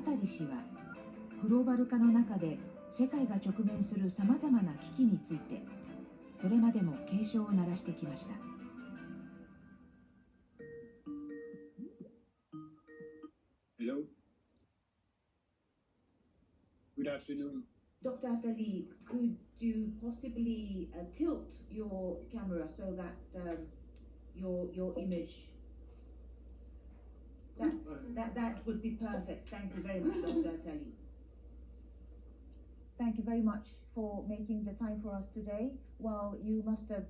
アタリ氏はグローバル化の中で世界が直面するさまざまな危機についてこれまでも警鐘を鳴らしてきました。Hello. Good afternoon. Dr. Attali, could you possibly tilt your camera so that your image that would be perfect. Thank you very much, Dr. Attali. Thank you very much for making the time for us today. Well, you must have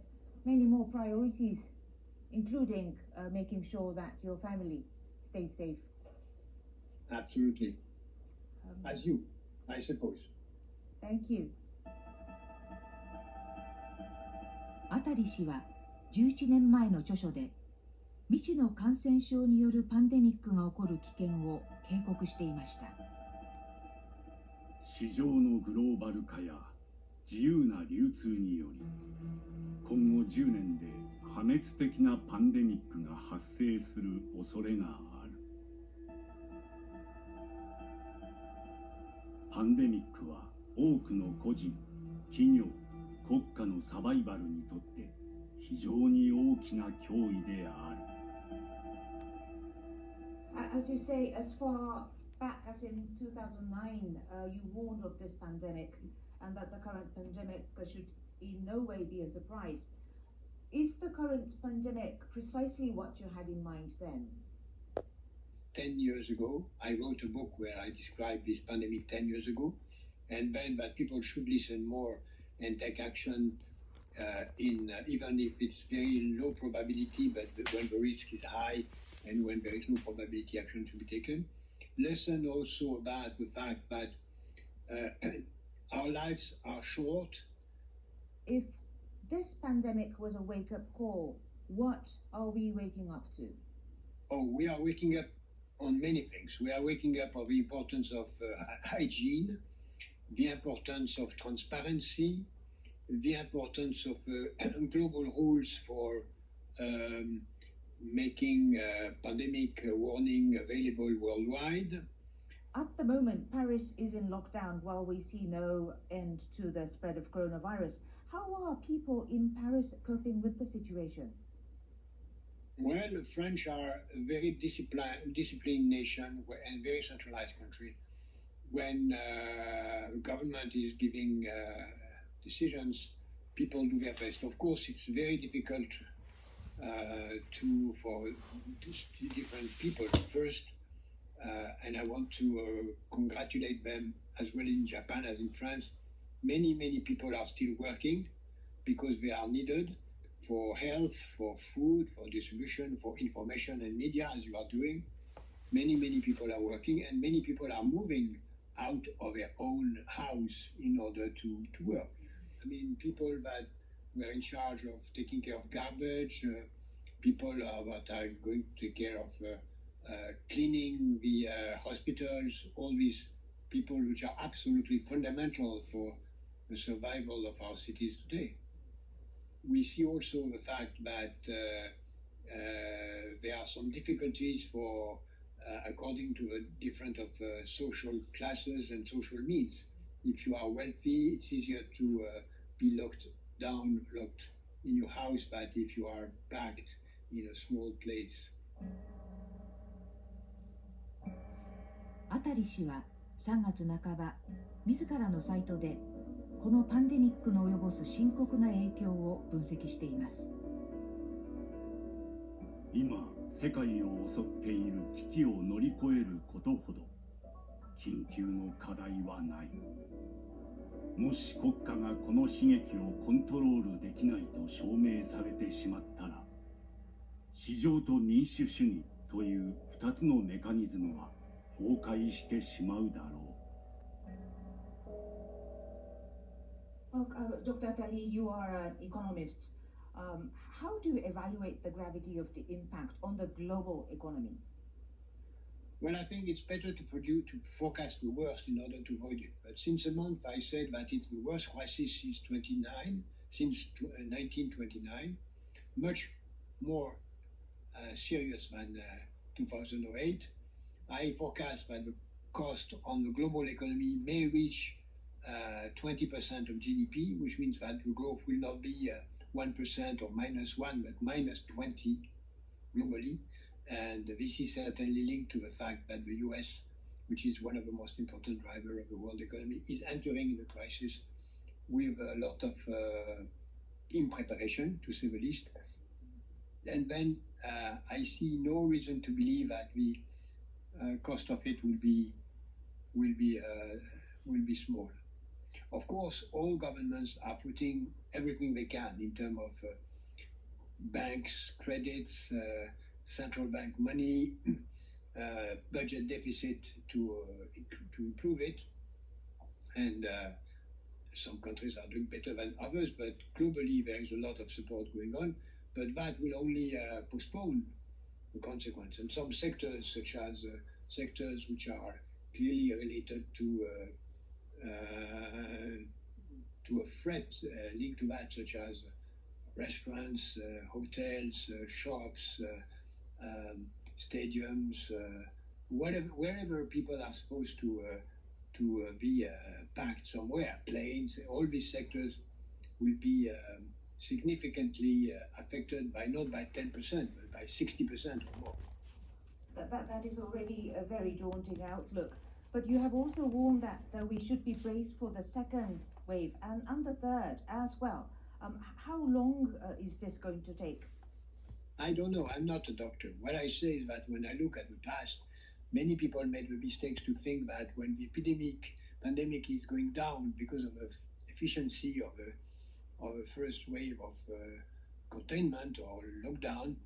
many more priorities, including making sure that your family stays safe. Absolutely. As you, I suppose. Thank you. アタリ氏は11年前の著書で未知の感染症によるパンデミックが起こる危険を警告していました。市場のグローバル化や自由な流通により今後10年で破滅的なパンデミックが発生する恐れがある。パンデミックは多くの個人、企業、国家のサバイバルにとって非常に大きな脅威である。As you say, as far back as in 2009, you warned of this pandemic and that the current pandemic should in no way be a surprise. Is the current pandemic precisely what you had in mind then? 10 years ago, I wrote a book where I described this pandemic 10 years ago, and then that people should listen more and take action even if it's very low probability, but when the risk is high and when there is no probability action to be taken. Listen also about the fact that our lives are short. If this pandemic was a wake-up call, what are we waking up to? Oh, we are waking up on many things. We are waking up on the importance of hygiene, the importance of transparency, the importance of global rules for making pandemic warning available worldwide. At the moment, Paris is in lockdown while we see no end to the spread of coronavirus. How are people in Paris coping with the situation? Well, the French are a very disciplined nation and very centralized country. When government is giving decisions, people do their best. Of course, it's very difficult for different people first, and I want to congratulate them as well in Japan as in France. Many people are still working because they are needed for health, for food, for distribution, for information and media, as you are doing. Many people are working, and many people are moving out of their own house in order to work. I mean, people that were in charge of taking care of garbage, people that are going to take care of cleaning the hospitals, all these people which are absolutely fundamental for the survival of our cities today. We see also the fact that there are some difficulties for according to the different of social classes and social needs. If you are wealthy, it's easier to be locked in your house, but if you are packed in a small place. アタリ氏は3月半ば、自らのサイトでこのパンデミックの及ぼす深刻な影響を分析しています。今、世界を襲っている危機を乗り越えることほど緊急の課題はない。もし国家がこの悲劇をコントロールできないと証明されてしまったら、市場と民主主義という2つのメカニズムは崩壊してしまうだろう。Dr. Attali, you are an economist. How do you evaluate the gravity of the impact on the global economy? Well, I think it's better to forecast the worst in order to avoid it. But since a month, I said that it's the worst crisis since 1929, much more serious than 2008. I forecast that the cost on the global economy may reach 20% of GDP, which means that the growth will not be 1% or -1, but -20 globally. And this is certainly linked to the fact that the US, which is one of the most important drivers of the world economy, is entering the crisis with a lot of impreparation, to say the least. And then I see no reason to believe that the cost of it will be small. Of course, all governments are putting everything they can in terms of banks, credits, central bank money, budget deficit to improve it. And some countries are doing better than others, but globally there is a lot of support going on. But that will only postpone the consequence. And some sectors, such as sectors which are clearly related to a threat linked to that, such as restaurants, hotels, shops, stadiums, wherever people are supposed to be packed somewhere, planes, all these sectors will be significantly affected by not by 10%, but by 60% or more. That is already a very daunting outlook. But you have also warned that we should be braced for the second wave and the third as well. How long is this going to take? I don't know. I'm not a doctor. What I say is that when I look at the past, many people made the mistakes to think that when the pandemic is going down because of the efficiency of the first wave of containment or lockdown,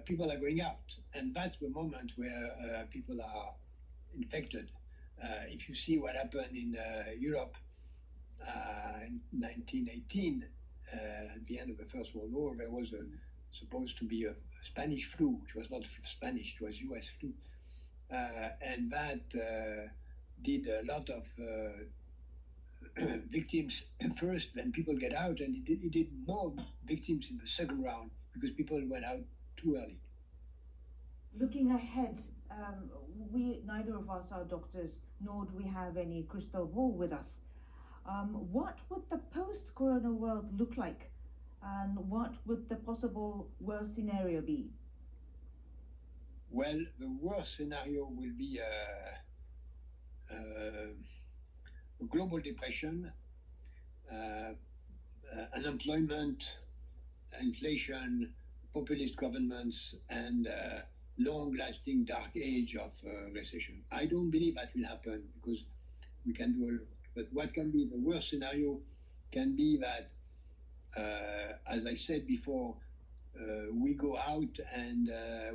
people are going out. And that's the moment where people are infected. If you see what happened in Europe in 1918, at the end of the First World War, there was supposed to be a Spanish flu, which was not Spanish, it was US flu. And that did a lot of victims first when people get out, and it did more victims in the second round because people went out too early. Looking ahead, we neither of us are doctors, nor do we have any crystal ball with us. What would the post-corona world look like, and what would the possible worst scenario be? Well, the worst scenario will be a global depression, unemployment, inflation, populist governments, and long-lasting dark age of recession. I don't believe that will happen because we can do a lot. But what can be the worst scenario can be that, as I said before, we go out and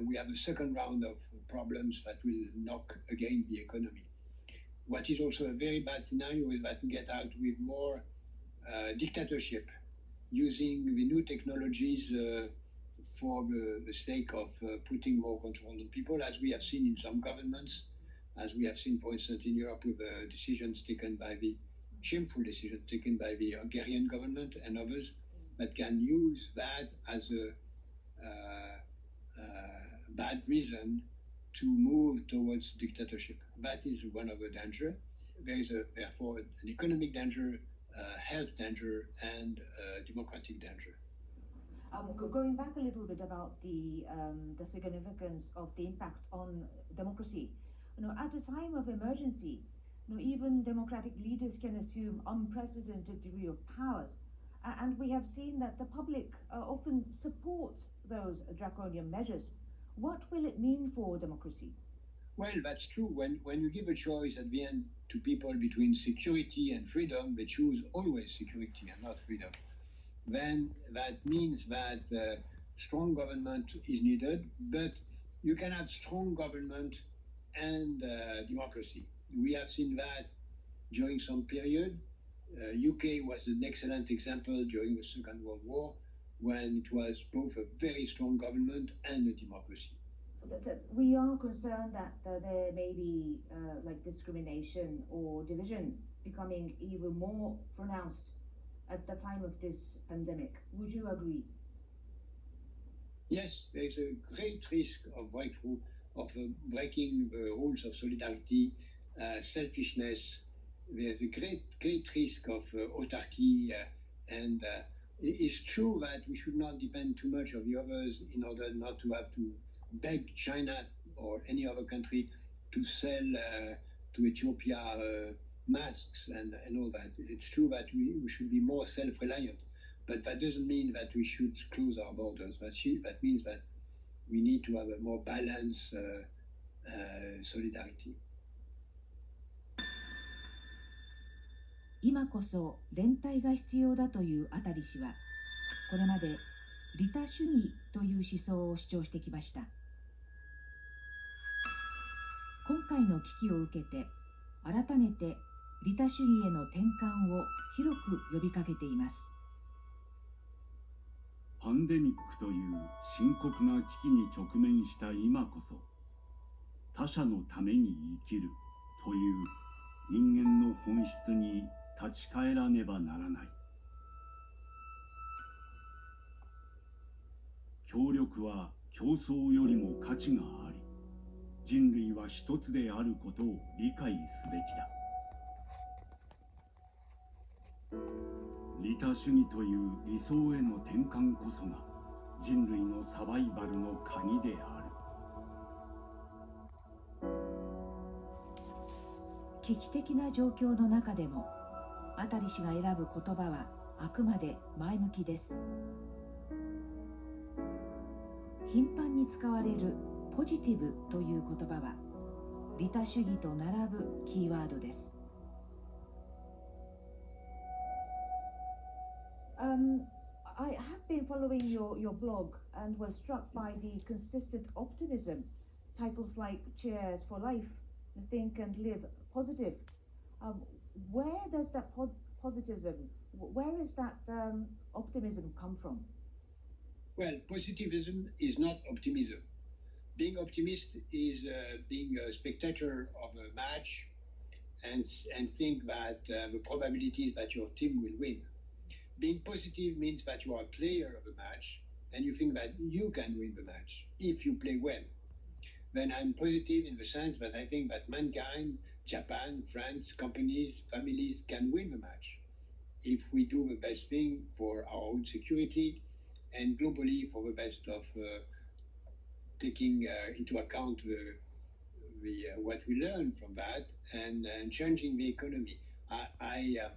we have a second round of problems that will knock again the economy. What is also a very bad scenario is that we get out with more dictatorship, using the new technologies for the sake of putting more control on people, as we have seen in some governments, as we have seen, for instance, in Europe with shameful decisions taken by the Hungarian government and others, that can use that as a bad reason to move towards dictatorship. That is one of the danger. There is therefore an economic danger, health danger, and democratic danger. Going back a little bit about the significance of the impact on democracy, at a time of emergency, even democratic leaders can assume unprecedented degree of powers, and we have seen that the public often supports those draconian measures. What will it mean for democracy? Well, that's true. When you give a choice at the end to people between security and freedom, they choose always security and not freedom. Then that means that strong government is needed, but you can have strong government and democracy. We have seen that during some period. UK was an excellent example during the Second World War, when it was both a very strong government and a democracy. We are concerned that there may be discrimination or division becoming even more pronounced at the time of this pandemic. Would you agree? Yes, there is a great risk of breakthrough breaking the rules of solidarity, selfishness. There's a great risk of autarky, and it's true that we should not depend too much on the others in order not to have to beg China or any other country to sell to Ethiopia masks and all that. It's true that we should be more self-reliant, but that doesn't mean that we should close our borders. That means that we need to have a more balanced solidarity. 今こそ連帯が必要だというアタリ氏は、これまで利他主義という思想を主張してきました。今回の危機を受けて、改めて利他主義への転換を広く呼びかけています。パンデミックという深刻な危機に直面した今こそ、他者のために生きるという人間の本質に立ち返らねばならない。協力は競争よりも価値があり、人類は一つであることを理解すべきだ。利他主義という理想への転換こそが人類のサバイバルの鍵である。危機的な状況の中でも、アタリ氏が選ぶ言葉はあくまで前向きです。頻繁に使われるポジティブという言葉は、利他主義と並ぶキーワードです。I have been following your blog and was struck by the consistent optimism. Titles like Cheers for Life, Think and Live Positive. Where does that positivism, where is that optimism come from? Well, positivism is not optimism. Being optimist is being a spectator of a match and think that the probability is that your team will win. Being positive means that you are a player of a match and you think that you can win the match if you play well. Then I'm positive in the sense that I think that mankind, Japan, France, companies, families can win the match if we do the best thing for our own security and globally for the best of taking into account what we learn from that and changing the economy. I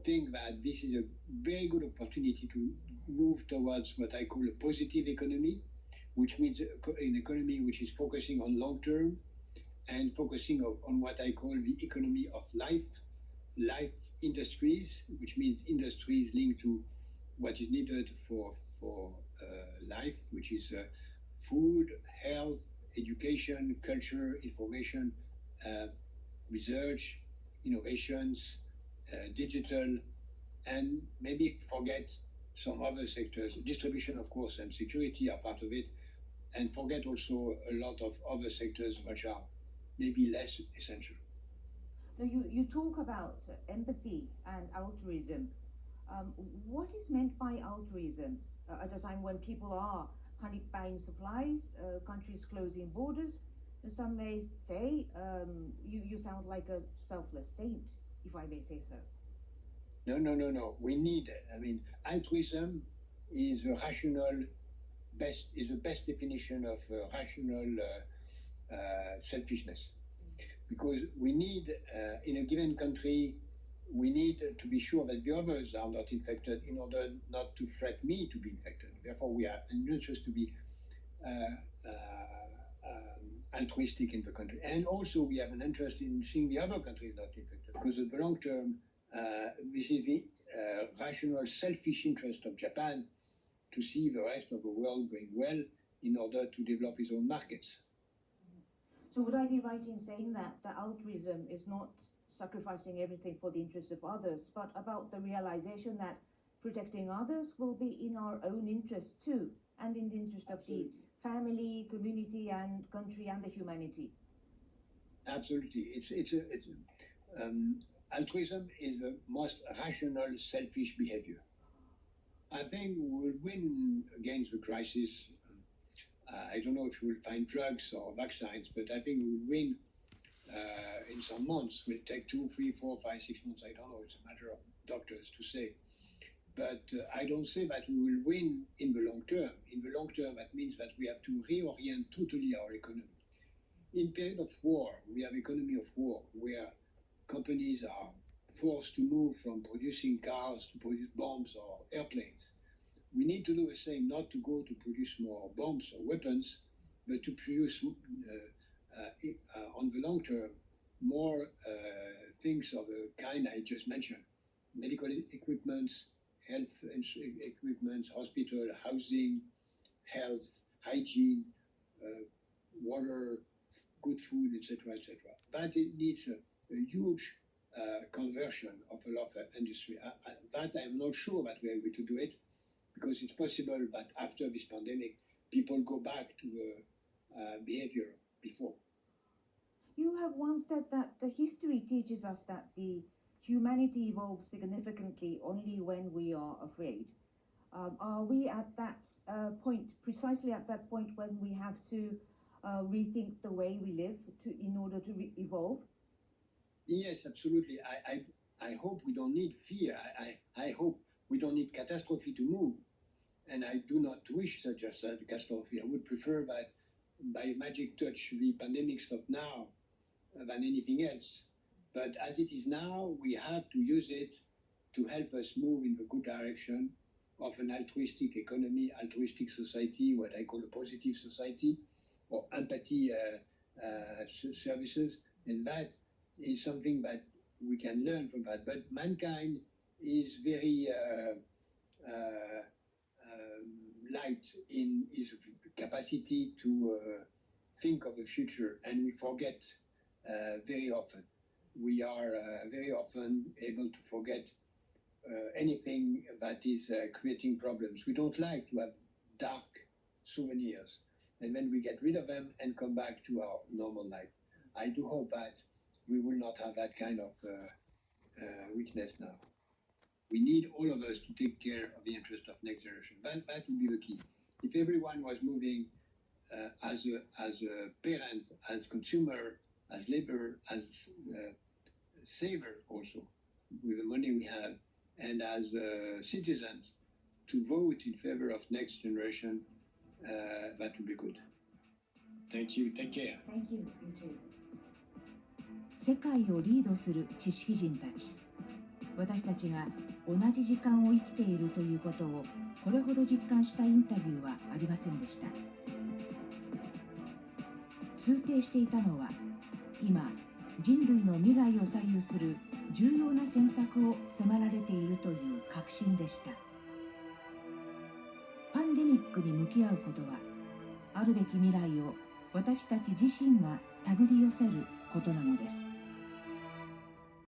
think that this is a very good opportunity to move towards what I call a positive economy, which means an economy which is focusing on long term and focusing on what I call the economy of life industries, which means industries linked to what is needed for life, which is food, health, education, culture, information, research, innovations, digital, and maybe forget some other sectors. Distribution, of course, and security are part of it, and forget also a lot of other sectors which are maybe less essential. So you talk about empathy and altruism. What is meant by altruism at a time when people are panic buying supplies, countries closing borders? Some may say you sound like a selfless saint, if I may say so. No. We need, altruism is the best definition of rational selfishness. Because we need, in a given country, we need to be sure that the others are not infected in order not to threaten me to be infected. Therefore, we are not just to be altruistic in the country. And also, we have an interest in seeing the other countries not infected. Because in the long term, this is the rational, selfish interest of Japan to see the rest of the world going well in order to develop its own markets. So would I be right in saying that the altruism is not sacrificing everything for the interests of others, but about the realization that protecting others will be in our own interest too, and in the interest of the family, community, and country, and the humanity? Absolutely. Altruism is the most rational, selfish behavior. I think we will win against the crisis. I don't know if we'll find drugs or vaccines, but I think we'll win in some months. Will take 2, 3, 4, 5, 6 months. I don't know. It's a matter of doctors to say. But I don't say that we will win in the long term. In the long term, that means that we have to reorient totally our economy. In period of war, we have economy of war, where companies are forced to move from producing cars to produce bombs or airplanes. We need to do the same, not to go to produce more bombs or weapons, but to produce on the long term more things of the kind I just mentioned: medical equipments, health equipment, hospital, housing, health, hygiene, water, good food, etc., etc. But it needs a huge conversion of a lot of industry. That I'm not sure that we're able to do it, because it's possible that after this pandemic, people go back to the behavior before. You have once said that the history teaches us that the humanity evolves significantly only when we are afraid. Are we at that point, precisely at that point, when we have to rethink the way we live in order to evolve? Yes, absolutely. I hope we don't need fear. I hope we don't need catastrophe to move. And I do not wish such a catastrophe. I would prefer that by magic touch the pandemic stop now than anything else. But as it is now, we have to use it to help us move in the good direction of an altruistic economy, altruistic society, what I call a positive society, or empathy services. And that is something that we can learn from that. But mankind is very light in his capacity to think of the future, and we forget very often. We are very often able to forget anything that is creating problems. We don't like to have dark souvenirs, and then we get rid of them and come back to our normal life. I do hope that we will not have that kind of weakness now. We need all of us to take care of the interest of next generation. That would be the key. If everyone was moving as a parent, as consumer, as labor, as saver also, with the money we have, and as citizens, to vote in favor of next generation, that would be good. Thank you. Take care. Thank you. You too. 世界をリードする知識人たち。私たちが同じ時間を生きているということをこれほど実感したインタビューはありませんでした。通底していたのは、今人類の未来を左右する重要な選択を迫られているという確信でした。パンデミックに向き合うことは、あるべき未来を私たち自身が手繰り寄せることなのです。